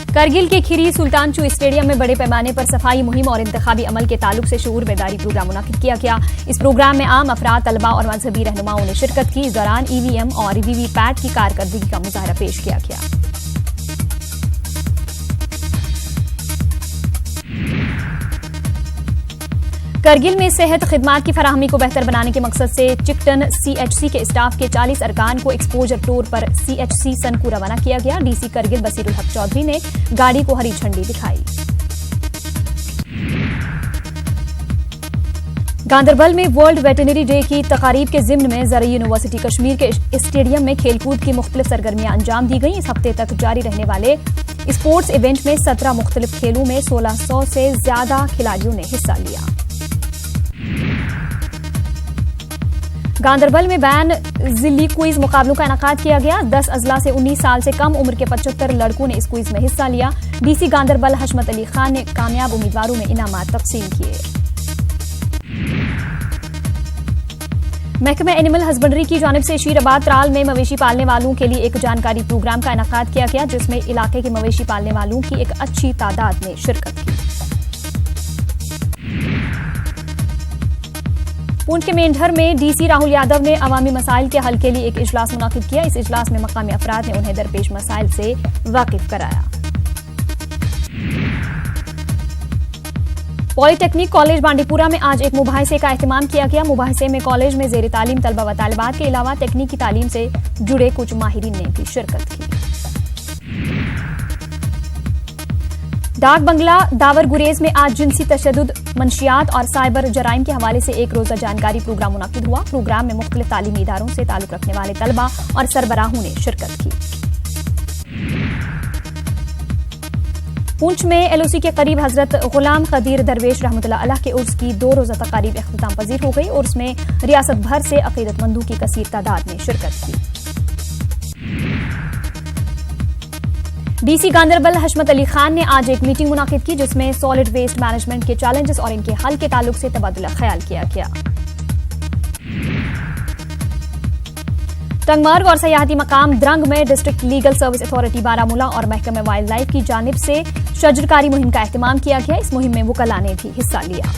करगिल के खिरी सुल्तानचू स्टेडियम में बड़े पैमाने पर सफाई मुहिम और इंतखाबी अमल के ताल्लुक से शऊर बेदारी प्रोग्राम मुनाकिद किया गया। इस प्रोग्राम में आम अफराद, तलबा और मजहबी रहनुमाओं ने शिरकत की। इस दौरान ईवीएम और वीवीपैट की कारकर्दगी का मुजाहरा पेश किया गया। करगिल में सेहत खिदमात की फराहमी को बेहतर बनाने के मकसद से चिकटन सीएचसी के स्टाफ के 40 अरकान को एक्सपोजर टूर पर सीएचसी सनकू रवाना किया गया। डीसी करगिल बसीरुल हक चौधरी ने गाड़ी को हरी झंडी दिखाई। गांदरबल में वर्ल्ड वेटरनरी डे की तकारीब के जिम्न में ज़रई यूनिवर्सिटी कश्मीर के स्टेडियम में खेलकूद की मुख्तलिफ सरगर्मियां अंजाम दी गई। इस हफ्ते तक जारी रहने वाले स्पोर्ट्स इवेंट में 17 मुख्तलिफ खेलों में 1600 से ज्यादा खिलाड़ियों ने हिस्सा लिया। गांदरबल में बैन जिली क्विज मुकाबलों का इनेकाद किया गया। 10 अजला से 19 साल से कम उम्र के 75 लड़कों ने इस क्विज में हिस्सा लिया। डीसी गांदरबल हशमत अली खान ने कामयाब उम्मीदवारों में इनामात तकसीम किए। महकमा एनिमल हस्बेंड्री की जानिब से शीराबाद त्राल में मवेशी पालने वालों के लिए एक जानकारी प्रोग्राम का इनेकाद किया गया, जिसमें इलाके के मवेशी पालने वालों की एक अच्छी तादाद ने शिरकत की। पूंछ के मेंढर में डीसी राहुल यादव ने अवामी मसाइल के हल के लिए एक इजलास मुनाकिद किया। इस इजलास में मकामी अफराद ने उन्हें दरपेश मसाइल से वाकिफ कराया। पॉलिटेक्निक कॉलेज बांडीपुरा में आज एक मुबाहिसे का एहतमाम किया गया। मुबाहिसे में कॉलेज में जेर तालीम तलबा व तालिबात के अलावा तकनीकी तालीम से जुड़े कुछ माहिरीन ने भी शिरकत की। डाक बंगला दावर गुरेज में आज जिनसी तशद्दुद, मंशियात और साइबर जराइम के हवाले से एक रोजा जानकारी प्रोग्राम मुनाकिद हुआ। प्रोग्राम में मुख्तलिफ तालीमी इदारों से ताल्लुक रखने वाले तलबा और सरबराहों ने शिरकत की। पूंछ में एलओसी के करीब हजरत गुलाम कदीर दरवेश रहमतुल्लाह अलैह के उर्स की 2 रोजा तकारीब इख्तिताम पजीर हो गई। उर्स में रियासत भर से अकीदतमंदों की कसीर तादाद ने शिरकत की। डीसी गांदरबल हशमत अली खान ने आज एक मीटिंग मुनाकिद की, जिसमें सॉलिड वेस्ट मैनेजमेंट के चैलेंजेस और इनके हल के ताल्लुक से तबादला ख्याल किया गया। टंगमर्ग और सयाहती मकाम द्रंग में district legal service authority Baramulla और महकमा वाइल्ड लाइफ की जानिब से शजरकारी मुहिम का एहतमाम किया गया। इस मुहिम में वकला ने भी हिस्सा लिया।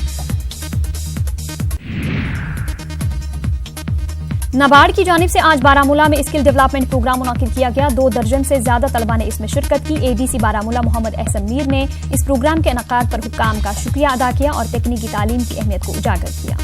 नाबार्ड की जानिब से आज बारामूला में स्किल डेवलपमेंट प्रोग्राम मुनाकिद किया गया। 2 दर्जन से ज्यादा तलबा ने इसमें शिरकत की। एडीसी बारामूला मोहम्मद एहसन मीर ने इस प्रोग्राम के इनेकाद पर हुक्काम का शुक्रिया अदा किया और तकनीकी तालीम की अहमियत को उजागर किया।